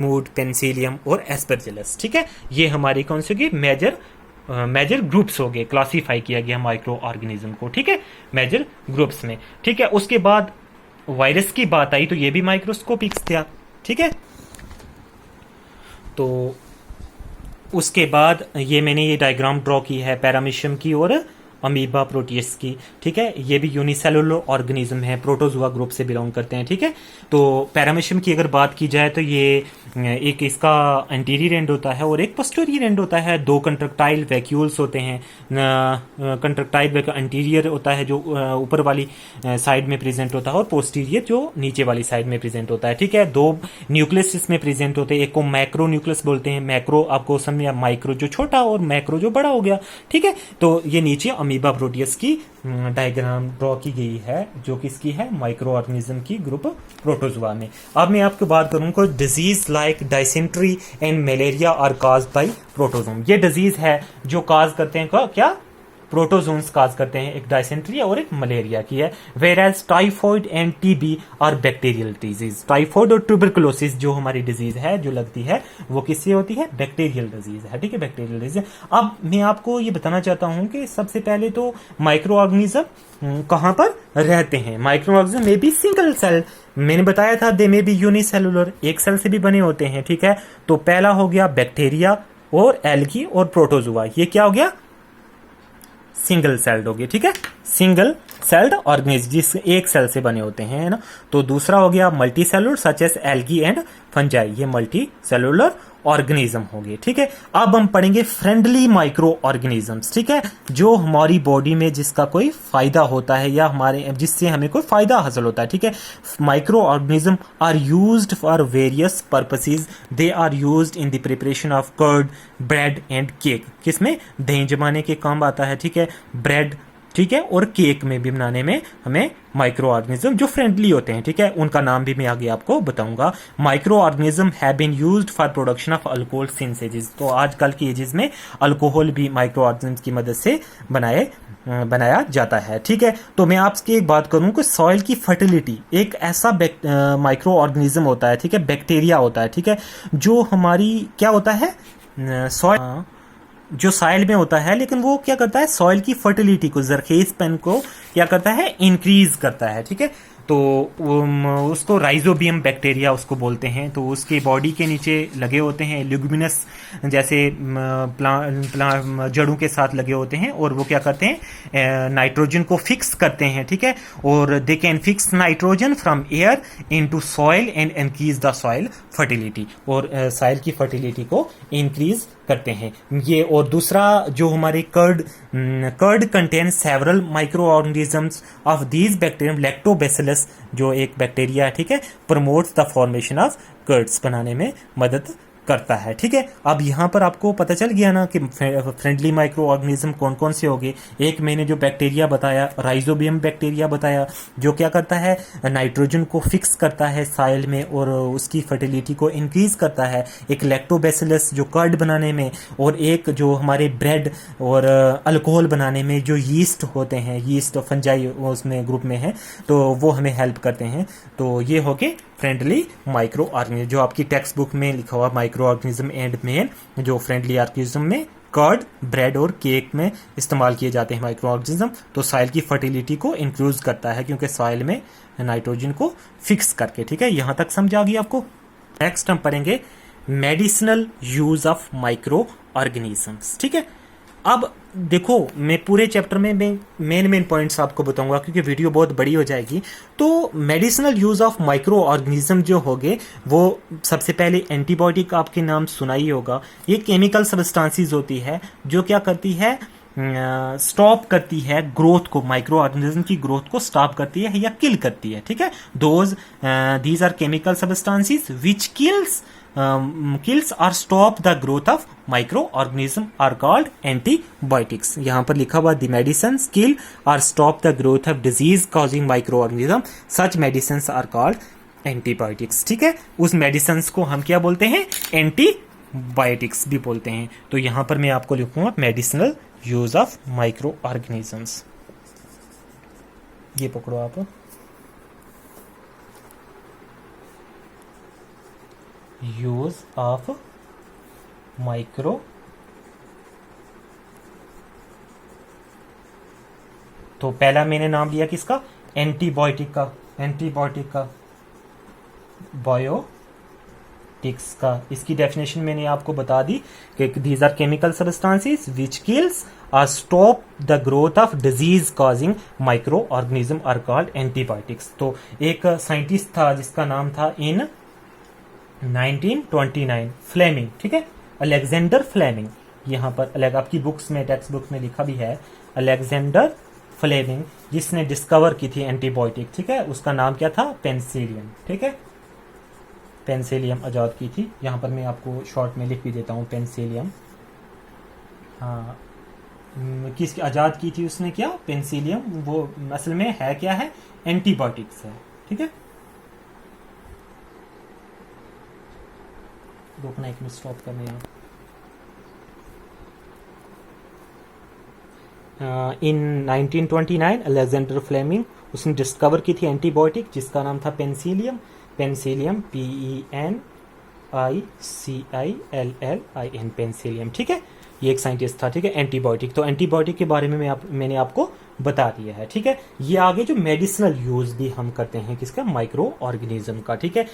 Mood, penicillium और Aspergillus. ठीक है, ये हमारी कौन सी होगी, मेजर ग्रुप्स हो गए, क्लासीफाई किया गया माइक्रो ऑर्गेनिज्म को। ठीक है, मेजर ग्रुप्स में। ठीक है, उसके बाद वायरस की बात आई तो ये भी माइक्रोस्कोपिक्स था। ठीक है, तो उसके बाद ये मैंने ये डायग्राम ड्रॉ की है पैरामीशियम की और अमीबा प्रोटियस की। ठीक है, ये भी यूनिसेलुलर ऑर्गेनिज्म है, प्रोटोजुआ ग्रुप से बिलोंग करते हैं। ठीक है, तो पैरामीशियम की अगर बात की जाए तो ये एक इसका एंटीरियर एंड होता है और एक पोस्टीरियर एंड होता है। दो कंट्रक्टाइल वैक्यूल्स होते हैं। कंट्रक्टाइल एंटीरियर होता है जो ऊपर वाली साइड में प्रेजेंट होता है और पोस्टीरियर जो नीचे वाली साइड में प्रेजेंट होता है। ठीक है, दो न्यूक्लियस इसमें प्रेजेंट होते हैं। एक को मैक्रो न्यूक्लियस बोलते हैं, मैक्रो आपको समझ, माइक्रो जो छोटा और मैक्रो जो बड़ा हो गया। ठीक है, तो ये नीचे अमीबा प्रोटियस की डायग्राम ड्रॉ की गई है जो किसकी है, माइक्रो ऑर्गेनिज्म की ग्रुप प्रोटोजुआ में। अब मैं आपको बात करूंगा disease like dysentery and malaria are caused by protozoa. ये डिजीज है जो काज करते हैं क्या, प्रोटोजोन्स काज करते हैं, एक डायसेंट्री और एक मलेरिया की है। Whereas typhoid and TB are bacterial disease. Typhoid और ट्यूबरकुलोसिस जो हमारी डिजीज है जो लगती है वो किससे होती है, बैक्टीरियल डिजीज है। ठीक है, बैक्टीरियल डिजीज। अब मैं आपको ये बताना चाहता हूं कि सबसे पहले तो माइक्रो ऑर्गेनिज्म कहां पर रहते हैं। माइक्रो ऑर्गेनिज्म में भी सिंगल सेल, मैंने बताया था दे में भी यूनिसेलुलर, एक सेल से भी बने होते हैं। ठीक है, तो पहला हो गया बैक्टीरिया और एल्गी और प्रोटोजुआ, ये क्या हो गया, सिंगल सेल्ड हो गया। ठीक है, सिंगल सेल्ड ऑर्गेनिज्म जिस एक सेल से बने होते हैं, है ना। तो दूसरा हो गया multi cellular such as algae and fungi, ये मल्टी सेलुलर ऑर्गेनिज्म हो गए। ठीक है, अब हम पढ़ेंगे फ्रेंडली माइक्रो ऑर्गेनिजम्स। ठीक है, जो हमारी बॉडी में जिसका कोई फायदा होता है या हमारे जिससे हमें कोई फायदा हासिल होता है। ठीक है, micro organism are used for various purposes. They are used in the preparation of curd, bread and cake. किसमें, दही जमाने के काम आता है। ठीक है, ब्रेड, ठीक है, और केक में भी बनाने में हमें माइक्रो ऑर्गेनिज्म जो फ्रेंडली होते हैं। ठीक है, उनका नाम भी मैं आगे आपको बताऊंगा। Micro organism have been used for production of alcohol synthesis. तो आजकल की एजेस में अल्कोहल भी माइक्रो ऑर्गेनिज्म की मदद से बनाया जाता है। ठीक है, तो मैं आपसे एक बात करूं कि सॉइल की फर्टिलिटी एक ऐसा माइक्रो ऑर्गेनिज्म होता है। ठीक है, बैक्टीरिया होता है। ठीक है, जो हमारी क्या होता है, सॉइल जो सॉइल में होता है, लेकिन वो क्या करता है, सॉइल की फर्टिलिटी को, जरखेजपन को क्या करता है, इंक्रीज करता है। ठीक है, तो उसको राइजोबियम बैक्टीरिया उसको बोलते हैं। तो उसके बॉडी के नीचे लगे होते हैं ल्यूमिनस जैसे जड़ों के साथ लगे होते हैं और वो क्या करते हैं, नाइट्रोजन को फिक्स करते हैं। ठीक है, और they can fix nitrogen from air into soil and increase the soil fertility, और सॉइल की फर्टिलिटी को इंक्रीज करते हैं ये। और दूसरा जो हमारे curd contain several micro organisms of these bacterium, lactobacillus जो एक बैक्टीरिया है। ठीक है, promotes the formation of curds बनाने में मदद करता है। ठीक है, अब यहाँ पर आपको पता चल गया ना कि फ्रेंडली माइक्रो ऑर्गेनिज्म कौन कौन से हो गए। एक मैंने जो बैक्टीरिया बताया, राइजोबियम बैक्टीरिया बताया, जो क्या करता है, नाइट्रोजन को फिक्स करता है सॉइल में और उसकी फर्टिलिटी को इंक्रीज करता है। एक लैक्टोबैसिलस जो कर्ड बनाने में, और एक जो हमारे ब्रेड और अल्कोहल बनाने में जो यीस्ट होते हैं, यीस्ट और फंजाई उसमें ग्रुप में है, तो वो हमें हेल्प करते हैं। तो ये हो गए फ्रेंडली माइक्रो ऑर्गेनिज्म, जो आपकी टेक्स्ट बुक में लिखा हुआ माइक्रो ऑर्गेनिज्म एंड मेन, जो फ्रेंडली ऑर्गेनिज्म में कर्ड, ब्रेड और केक में इस्तेमाल किए जाते हैं माइक्रो ऑर्गेनिज्म। तो सॉइल की फर्टिलिटी को इंक्रीज करता है क्योंकि सॉइल में नाइट्रोजन को फिक्स करके। ठीक है, यहां तक समझ आ गई आपको। नेक्स्ट हम पढ़ेंगे medicinal use of micro organisms. ठीक है, अब देखो मैं पूरे चैप्टर में मेन पॉइंट्स आपको बताऊंगा क्योंकि वीडियो बहुत बड़ी हो जाएगी। तो medicinal use of micro organism जो होंगे वो सबसे पहले एंटीबायोटिक आपके नाम सुना ही होगा। ये केमिकल सब्सटेंसेस होती है जो क्या करती है, स्टॉप करती है ग्रोथ को, माइक्रो ऑर्गेनिज्म की ग्रोथ को स्टॉप करती है या किल करती है। ठीक है, these are chemical substances which kills or stop the growth of microorganism are called antibiotics। यहां पर लिखा हुआ the medicines kill or stop the growth of disease causing microorganism, such medicines are called antibiotics। ठीक है, उस medicine को हम क्या बोलते हैं, एंटीबायोटिक्स भी बोलते हैं। तो यहां पर मैं आपको लिखूंगा medicinal use of micro organisms. ये पकड़ो आप। यूज ऑफ माइक्रो, तो पहला मैंने नाम लिया किसका, एंटीबायोटिक का, बायोटिक्स का। इसकी डेफिनेशन मैंने आपको बता दी कि these are chemical substances which kills और stop the growth of disease causing micro organism are called antibiotics. तो एक साइंटिस्ट था जिसका नाम था इन 1929 फ्लेमिंग, ठीक है, अलेक्जेंडर फ्लेमिंग। यहाँ पर आपकी बुक्स में, टेक्स्ट बुक में लिखा भी है अलेक्जेंडर फ्लेमिंग, जिसने डिस्कवर की थी एंटीबायोटिक, ठीक है। उसका नाम क्या था, पेंसिलियम, ठीक है, पेंसिलियम आजाद की थी। यहाँ पर मैं आपको शॉर्ट में लिख भी देता हूँ, पेंसिलियम, हाँ, किसकी आजाद की थी उसने, क्या, पेंसिलियम। वो असल में है क्या है, एंटीबायोटिक्स है, ठीक है। रोकना, एक मिनट स्टॉप करने यहाँ। इन 1929 अलेक्जेंडर फ्लेमिंग, उसने डिस्कवर की थी एंटीबायोटिक जिसका नाम था पेंसिलियम, PENICILLIN, पेंसिलियम, ठीक है। ये एक साइंटिस्ट था, ठीक है, एंटीबायोटिक। तो एंटीबायोटिक के बारे में मैंने आपको बता दिया है, ठीक है। ये आगे जो मेडिसिनल यूज भी हम करते हैं किसका, माइक्रो ऑर्गेनिज्म का, ठीक है।